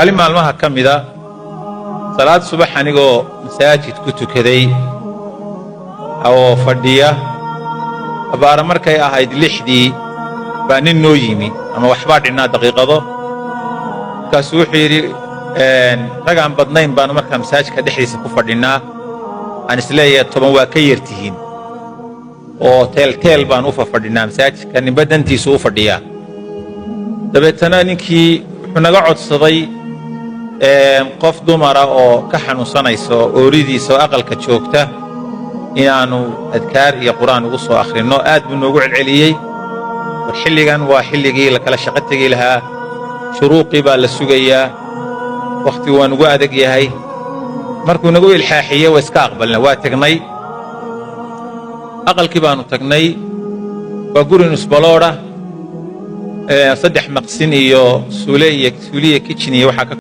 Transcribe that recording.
maalin maalmaha ka mida salaad subax anigoo masaajid ku tukaday oo fadhiya abaara markay ahayd 6dii baa nin noo yimi ama waxba dhinaa daqiiqado kaas wuxuu yiri ragaan badnayn baan markaa masaajidka dhexdiisa ku fadhinaa aan isleeyahay 10 waa ka yartihiin oo teel baan u fadhinaa masaajidka nin badantiisu u fadhiya dabeetana ninkii wuxuu naga codsaday qof dumara oo ka xanuunsanayso ooridiisa oo aqalka joogta inaanu adkaar iyo quraan ugu soo akhrino aad buu noogu celceliyay xilligan waa xilligii la kala shaqo tagi lahaa shuruuqi baa la sugayaa waqti waan ugu adag yahay markuu nagu ilxaaxiyay waa iska aqbalna waa tagnay aqalkii baanu tagnay waa guri nusbalooda 3 maqsin iyo suuliye kitchen iyo waxa